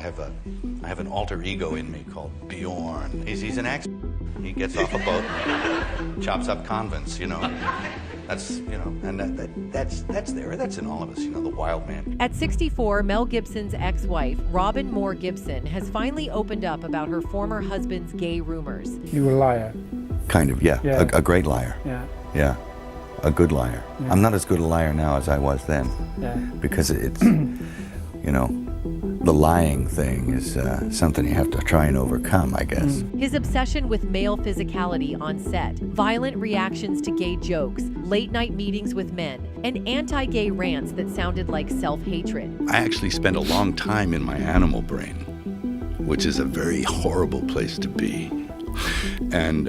I have an alter ego in me called Bjorn. He's an ex. He gets off a boat and chops up convents, you know. That's, you know, and that's there. That's in all of us, you know, the wild man. At 64, Mel Gibson's ex-wife, Robyn Moore Gibson, has finally opened up about her former husband's gay rumors. You were a liar. Kind of, yeah. A great liar. Yeah. Yeah. A good liar. Yeah. I'm not as good a liar now as I was then. Yeah. Because it's, you know, the lying thing is something you have to try and overcome, I guess. His obsession with male physicality on set, violent reactions to gay jokes, late-night meetings with men, and anti-gay rants that sounded like self-hatred. I actually spent a long time in my animal brain, which is a very horrible place to be. And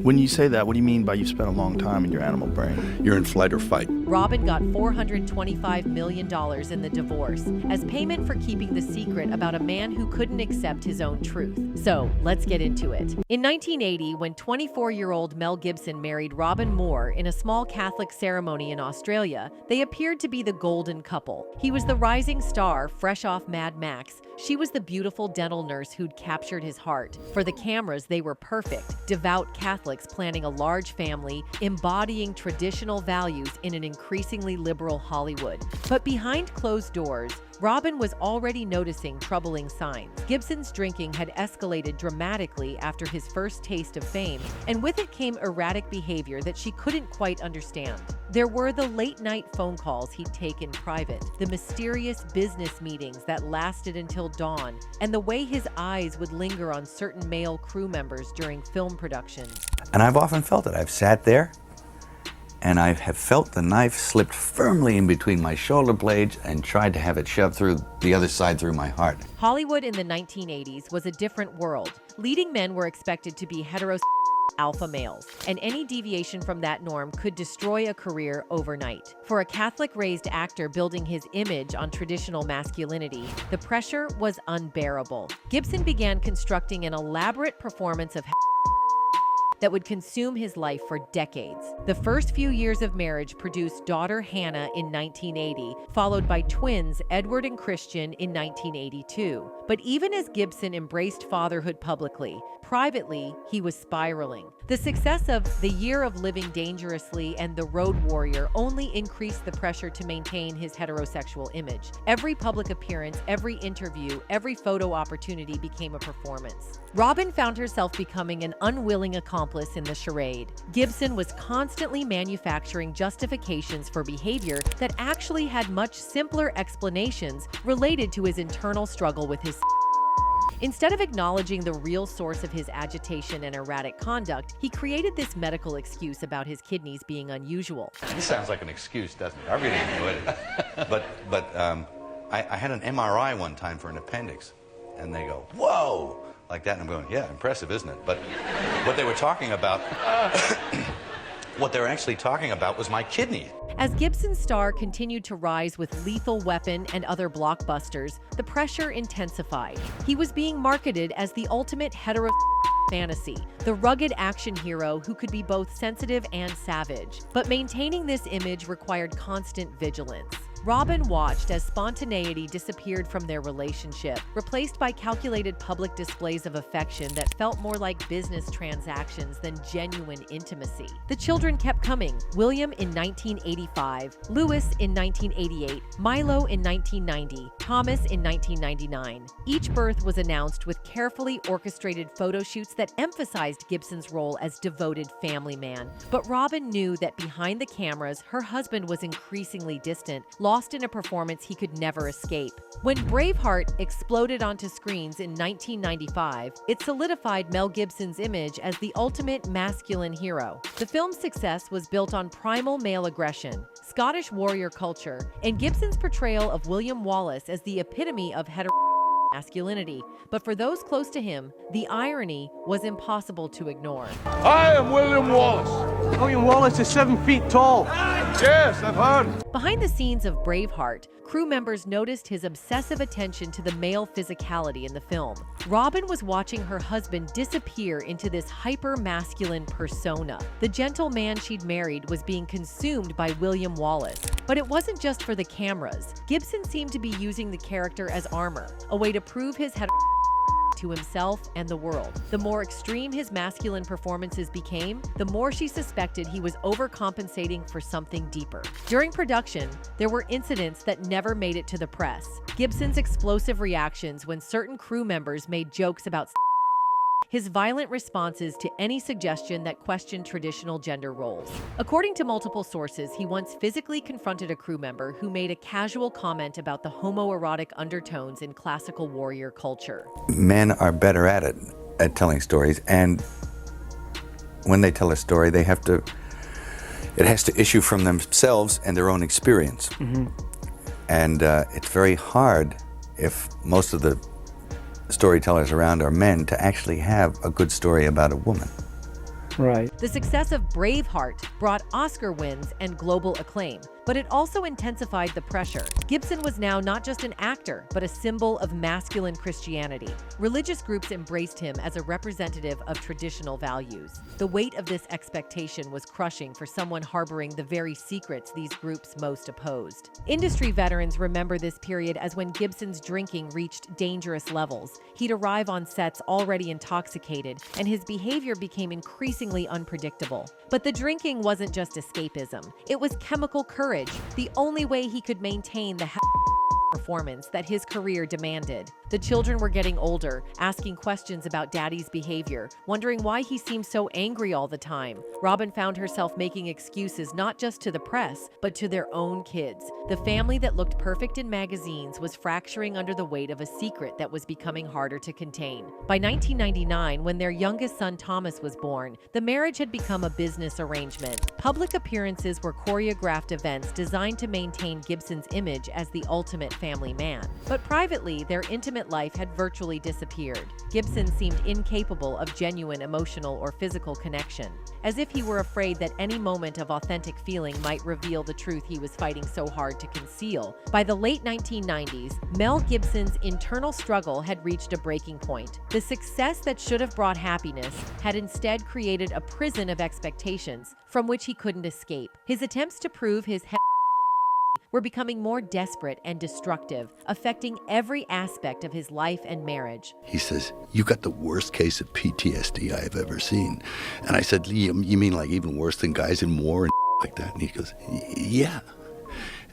when you say that, what do you mean by you've spent a long time in your animal brain? you're in flight or fight. Robyn got $425 million in the divorce as payment for keeping the secret about a man who couldn't accept his own truth. So let's get into it. In 1980, when 24-year-old Mel Gibson married Robyn Moore in a small Catholic ceremony in Australia, they appeared to be the golden couple. He was the rising star, fresh off Mad Max. She was the beautiful dental nurse who'd captured his heart. For the cameras, they were perfect, devout Catholics planning a large family, embodying traditional values in an increasingly liberal Hollywood. But behind closed doors, Robyn was already noticing troubling signs. Gibson's drinking had escalated dramatically after his first taste of fame, and with it came erratic behavior that she couldn't quite understand. There were the late-night phone calls he'd take in private, the mysterious business meetings that lasted until dawn, and the way his eyes would linger on certain male crew members during film productions. And I've often felt it. I've sat there, and I have felt the knife slipped firmly in between my shoulder blades and tried to have it shoved through the other side through my heart. Hollywood in the 1980s was a different world. Leading men were expected to be heterosexual alpha males, and any deviation from that norm could destroy a career overnight. For a Catholic-raised actor building his image on traditional masculinity, the pressure was unbearable. Gibson began constructing an elaborate performance of that would consume his life for decades. The first few years of marriage produced daughter Hannah in 1980, followed by twins Edward and Christian in 1982. But even as Gibson embraced fatherhood publicly, privately, he was spiraling. The success of The Year of Living Dangerously and The Road Warrior only increased the pressure to maintain his heterosexual image. Every public appearance, every interview, every photo opportunity became a performance. Robyn found herself becoming an unwilling accomplice in the charade. Gibson was constantly manufacturing justifications for behavior that actually had much simpler explanations related to his internal struggle with his Instead of acknowledging the real source of his agitation and erratic conduct, he created this medical excuse about his kidneys being unusual. This sounds like an excuse, doesn't it? I really enjoyed it. But I had an MRI one time for an appendix, and they go, whoa, like that, and I'm going, yeah, impressive, isn't it? But what they were talking about, what they were actually talking about was my kidney. As Gibson's star continued to rise with Lethal Weapon and other blockbusters, the pressure intensified. He was being marketed as the ultimate hetero fantasy, the rugged action hero who could be both sensitive and savage. But maintaining this image required constant vigilance. Robyn watched as spontaneity disappeared from their relationship, replaced by calculated public displays of affection that felt more like business transactions than genuine intimacy. The children kept coming: William in 1985, Louis in 1988, Milo in 1990, Thomas in 1999. Each birth was announced with carefully orchestrated photo shoots that emphasized Gibson's role as devoted family man. But Robyn knew that behind the cameras, her husband was increasingly distant, lost in a performance he could never escape. When Braveheart exploded onto screens in 1995, it solidified Mel Gibson's image as the ultimate masculine hero. The film's success was built on primal male aggression, Scottish warrior culture, and Gibson's portrayal of William Wallace as the epitome of masculinity. But for those close to him, the irony was impossible to ignore. I am William Wallace. William Wallace is 7 feet tall. Yes, I've heard. Behind the scenes of Braveheart, crew members noticed his obsessive attention to the male physicality in the film. Robyn was watching her husband disappear into this hyper-masculine persona. The gentle man she'd married was being consumed by William Wallace. But it wasn't just for the cameras. Gibson seemed to be using the character as armor, a way to prove his to himself and the world. The more extreme his masculine performances became, the more she suspected he was overcompensating for something deeper. During production, there were incidents that never made it to the press. Gibson's explosive reactions when certain crew members made jokes about his violent responses to any suggestion that questioned traditional gender roles. According to multiple sources, he once physically confronted a crew member who made a casual comment about the homoerotic undertones in classical warrior culture. Men are better at it, at telling stories, and when they tell a story, it has to issue from themselves and their own experience. And it's very hard, if most of the storytellers around are men, to actually have a good story about a woman. Right. The success of Braveheart brought Oscar wins and global acclaim, but it also intensified the pressure. Gibson was now not just an actor, but a symbol of masculine Christianity. Religious groups embraced him as a representative of traditional values. The weight of this expectation was crushing for someone harboring the very secrets these groups most opposed. Industry veterans remember this period as when Gibson's drinking reached dangerous levels. He'd arrive on sets already intoxicated, and his behavior became increasingly unpredictable. But the drinking wasn't just escapism. It was chemical courage, the only way he could maintain the performance that his career demanded. The children were getting older, asking questions about Daddy's behavior, wondering why he seemed so angry all the time. Robyn found herself making excuses not just to the press, but to their own kids. The family that looked perfect in magazines was fracturing under the weight of a secret that was becoming harder to contain. By 1999, when their youngest son Thomas was born, the marriage had become a business arrangement. Public appearances were choreographed events designed to maintain Gibson's image as the ultimate family man. But privately, their intimate life had virtually disappeared. Gibson seemed incapable of genuine emotional or physical connection, as if he were afraid that any moment of authentic feeling might reveal the truth he was fighting so hard to conceal. By the late 1990s, Mel Gibson's internal struggle had reached a breaking point. The success that should have brought happiness had instead created a prison of expectations from which he couldn't escape. His attempts to prove his were becoming more desperate and destructive, affecting every aspect of his life and marriage. He says, "You got the worst case of PTSD I've ever seen." And I said, "You mean like even worse than guys in war and like that?" And he goes, "Yeah."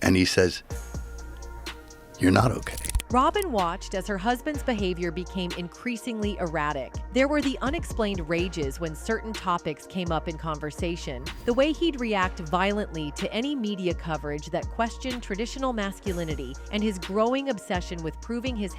And he says, "You're not okay." Robyn watched as her husband's behavior became increasingly erratic. There were the unexplained rages when certain topics came up in conversation, the way he'd react violently to any media coverage that questioned traditional masculinity, and his growing obsession with proving his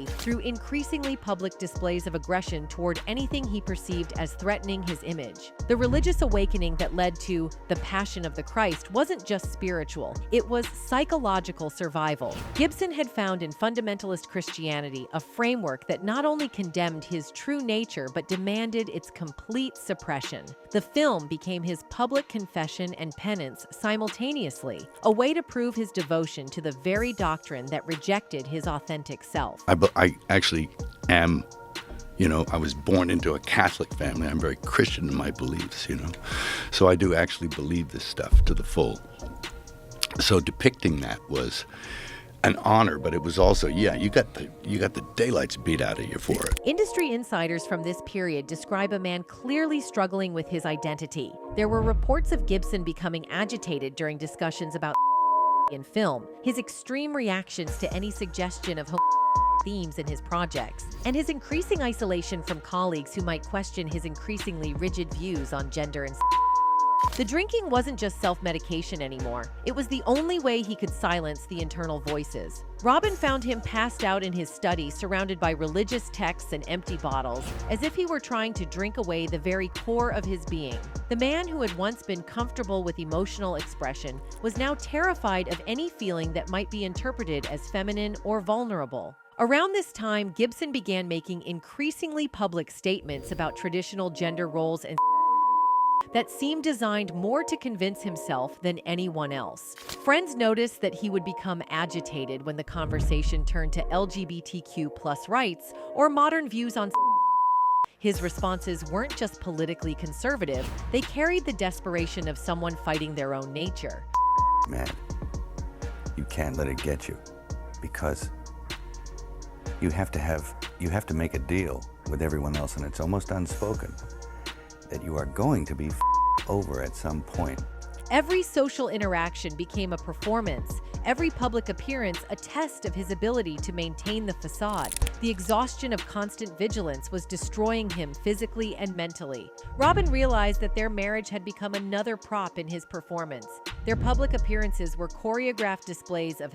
through increasingly public displays of aggression toward anything he perceived as threatening his image. The religious awakening that led to the Passion of the Christ wasn't just spiritual, it was psychological survival. Gibson had found in fundamentalist Christianity a framework that not only condemned his true nature but demanded its complete suppression. The film became his public confession and penance simultaneously, a way to prove his devotion to the very doctrine that rejected his authentic self. I actually am, I was born into a Catholic family. I'm very Christian in my beliefs, So I do actually believe this stuff to the full. So depicting that was an honor, but it was also, you got the daylights beat out of you for it. Industry insiders from this period describe a man clearly struggling with his identity. There were reports of Gibson becoming agitated during discussions about in film, his extreme reactions to any suggestion of themes in his projects, and his increasing isolation from colleagues who might question his increasingly rigid views on gender and The drinking wasn't just self-medication anymore. It was the only way he could silence the internal voices. Robyn found him passed out in his study, surrounded by religious texts and empty bottles, as if he were trying to drink away the very core of his being. The man who had once been comfortable with emotional expression was now terrified of any feeling that might be interpreted as feminine or vulnerable. Around this time, Gibson began making increasingly public statements about traditional gender roles and that seemed designed more to convince himself than anyone else. Friends noticed that he would become agitated when the conversation turned to LGBTQ+ rights or modern views on His responses weren't just politically conservative, they carried the desperation of someone fighting their own nature. Man, you can't let it get you, because you have to make a deal with everyone else, and it's almost unspoken that you are going to be over at some point. Every social interaction became a performance, every public appearance a test of his ability to maintain the facade. The exhaustion of constant vigilance was destroying him physically and mentally. Robyn realized that their marriage had become another prop in his performance. Their public appearances were choreographed displays of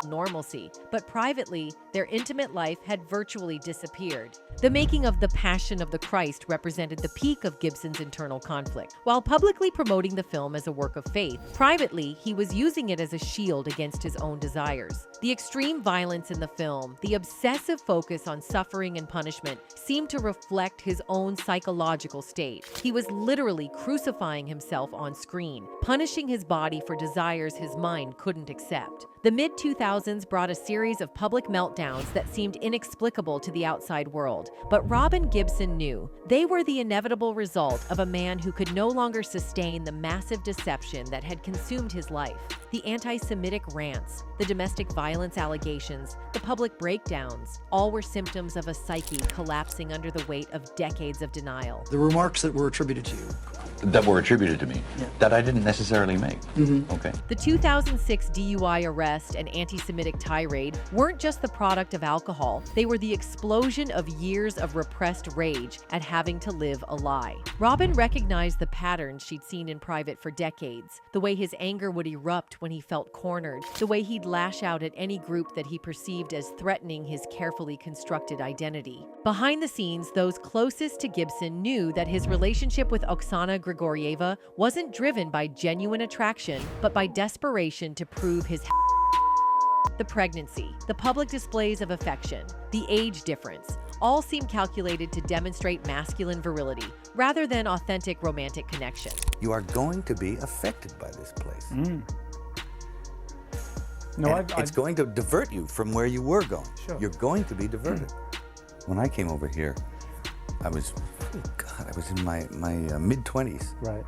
normalcy, but privately, their intimate life had virtually disappeared. The making of The Passion of the Christ represented the peak of Gibson's internal conflict. While publicly promoting the film as a work of faith, privately, he was using it as a shield against his own desires. The extreme violence in the film, the obsessive focus on suffering and punishment, seemed to reflect his own psychological state. He was literally crucifying himself on screen, punishing his body for desires his mind couldn't accept. The mid-2000s brought a series of public meltdowns that seemed inexplicable to the outside world, but Robyn Gibson knew they were the inevitable result of a man who could no longer sustain the massive deception that had consumed his life. The anti-Semitic rants, the domestic violence allegations, the public breakdowns, all were symptoms of a psyche collapsing under the weight of decades of denial. The remarks that were attributed to you. That were attributed to me, that I didn't necessarily make. Okay. The 2006 DUI arrest and anti-Semitic tirade weren't just the product of alcohol, they were the explosion of years of repressed rage at having to live a lie. Robyn recognized the patterns she'd seen in private for decades, the way his anger would erupt when he felt cornered, the way he'd lash out at any group that he perceived as threatening his carefully constructed identity. Behind the scenes, those closest to Gibson knew that his relationship with Oksana Grigorieva wasn't driven by genuine attraction, but by desperation to prove his The pregnancy, the public displays of affection, the age difference, all seem calculated to demonstrate masculine virility rather than authentic romantic connection. You are going to be affected by this place. No, it's going to divert you from where you were going. Sure. You're going to be diverted. When I came over here, I was in my mid-20s. Right.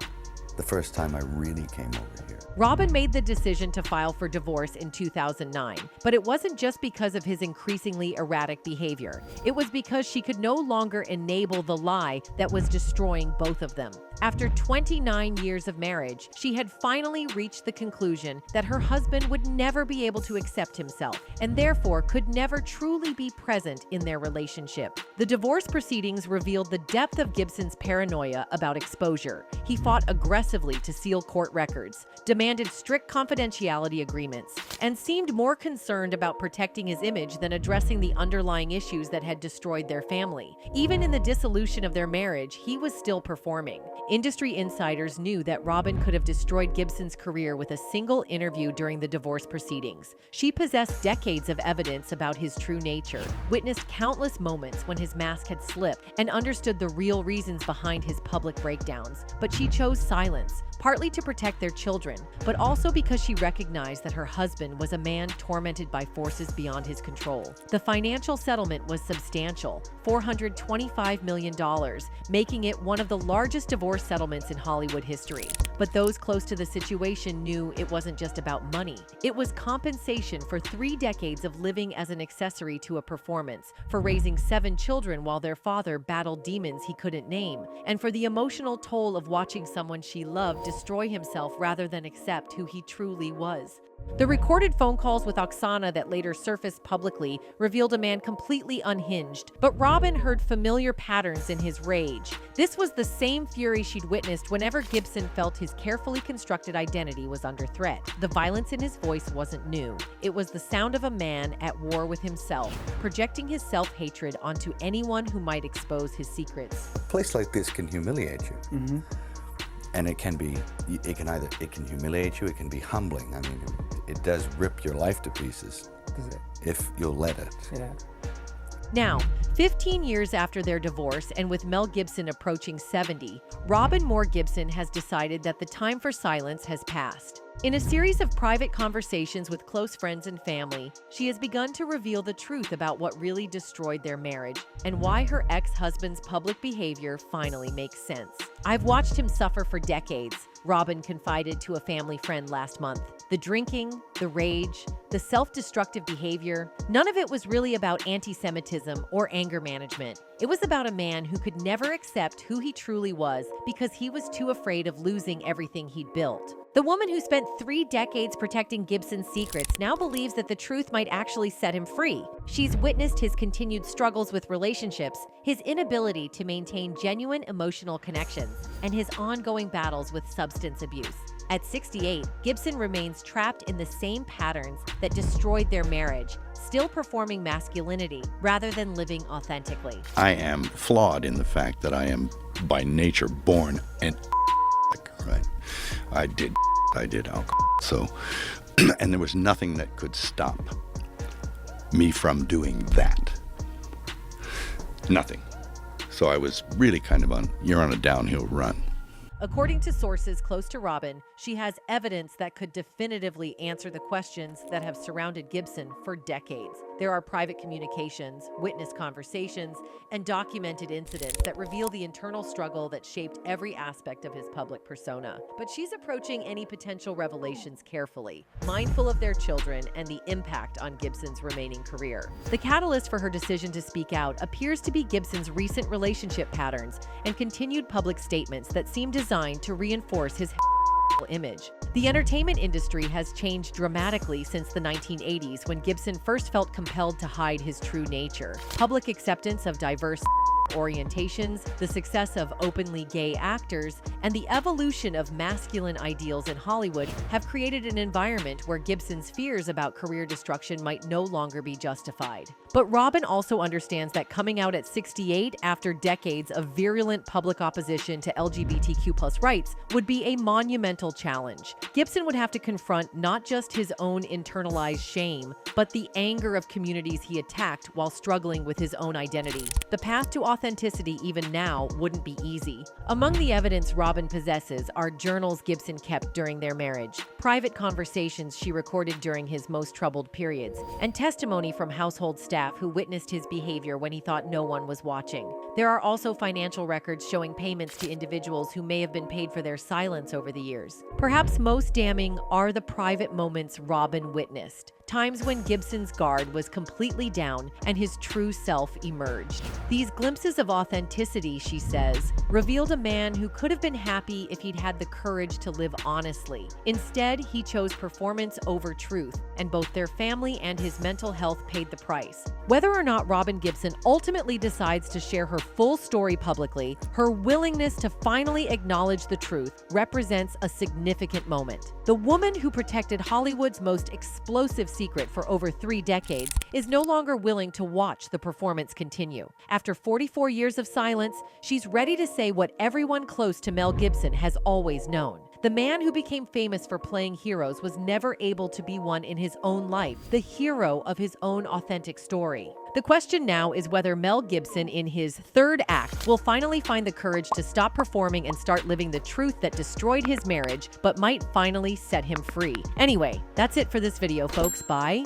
The first time I really came over here. Robyn made the decision to file for divorce in 2009, but it wasn't just because of his increasingly erratic behavior. It was because she could no longer enable the lie that was destroying both of them. After 29 years of marriage, she had finally reached the conclusion that her husband would never be able to accept himself, and therefore could never truly be present in their relationship. The divorce proceedings revealed the depth of Gibson's paranoia about exposure. He fought aggressively to seal court records, demanded strict confidentiality agreements, and seemed more concerned about protecting his image than addressing the underlying issues that had destroyed their family. Even in the dissolution of their marriage, he was still performing. Industry insiders knew that Robyn could have destroyed Gibson's career with a single interview during the divorce proceedings. She possessed decades of evidence about his true nature, witnessed countless moments when his mask had slipped, and understood the real reasons behind his public breakdowns. But she chose silence, partly to protect their children, but also because she recognized that her husband was a man tormented by forces beyond his control. The financial settlement was substantial, $425 million, making it one of the largest divorce settlements in Hollywood history. But those close to the situation knew it wasn't just about money. It was compensation for 3 decades of living as an accessory to a performance, for raising 7 children while their father battled demons he couldn't name, and for the emotional toll of watching someone she loved destroy himself rather than accept who he truly was. The recorded phone calls with Oksana that later surfaced publicly revealed a man completely unhinged, but Robyn heard familiar patterns in his rage. This was the same fury she'd witnessed whenever Gibson felt his carefully constructed identity was under threat. The violence in his voice wasn't new. It was the sound of a man at war with himself, projecting his self-hatred onto anyone who might expose his secrets. A place like this can humiliate you. And it can humiliate you, it can be humbling. I mean, it does rip your life to pieces if you'll let it. Yeah. Now, 15 years after their divorce and with Mel Gibson approaching 70, Robyn Moore Gibson has decided that the time for silence has passed. In a series of private conversations with close friends and family, she has begun to reveal the truth about what really destroyed their marriage and why her ex-husband's public behavior finally makes sense. "I've watched him suffer for decades," Robyn confided to a family friend last month. "The drinking, the rage, the self-destructive behavior, none of it was really about anti-Semitism or anger management. It was about a man who could never accept who he truly was because he was too afraid of losing everything he'd built." The woman who spent 3 decades protecting Gibson's secrets now believes that the truth might actually set him free. She's witnessed his continued struggles with relationships, his inability to maintain genuine emotional connections, and his ongoing battles with substance abuse. At 68, Gibson remains trapped in the same patterns that destroyed their marriage, still performing masculinity rather than living authentically. I am flawed in the fact that I am by nature born an right? I did alcohol. So, and there was nothing that could stop me from doing that. Nothing. So I was really kind of you're on a downhill run. According to sources close to Robyn, she has evidence that could definitively answer the questions that have surrounded Gibson for decades. There are private communications, witness conversations, and documented incidents that reveal the internal struggle that shaped every aspect of his public persona. But she's approaching any potential revelations carefully, mindful of their children and the impact on Gibson's remaining career. The catalyst for her decision to speak out appears to be Gibson's recent relationship patterns and continued public statements that seem designed to reinforce his image. The entertainment industry has changed dramatically since the 1980s when Gibson first felt compelled to hide his true nature. Public acceptance of diverse orientations, the success of openly gay actors, and the evolution of masculine ideals in Hollywood have created an environment where Gibson's fears about career destruction might no longer be justified. But Robyn also understands that coming out at 68 after decades of virulent public opposition to LGBTQ+ rights would be a monumental challenge. Gibson would have to confront not just his own internalized shame, but the anger of communities he attacked while struggling with his own identity. The path to authenticity even now wouldn't be easy. Among the evidence Robyn possesses are journals Gibson kept during their marriage, private conversations she recorded during his most troubled periods, and testimony from household staff who witnessed his behavior when he thought no one was watching. There are also financial records showing payments to individuals who may have been paid for their silence over the years. Perhaps most damning are the private moments Robyn witnessed, times when Gibson's guard was completely down and his true self emerged. These glimpses of authenticity, she says, revealed a man who could have been happy if he'd had the courage to live honestly. Instead, he chose performance over truth, and both their family and his mental health paid the price. Whether or not Robyn Gibson ultimately decides to share her full story publicly, her willingness to finally acknowledge the truth represents a significant moment. The woman who protected Hollywood's most explosive secret for over 3 decades is no longer willing to watch the performance continue. After 44 years of silence, she's ready to say what everyone close to Mel Gibson has always known. The man who became famous for playing heroes was never able to be one in his own life, the hero of his own authentic story. The question now is whether Mel Gibson, in his 3rd act, will finally find the courage to stop performing and start living the truth that destroyed his marriage, but might finally set him free. Anyway, that's it for this video, folks. Bye.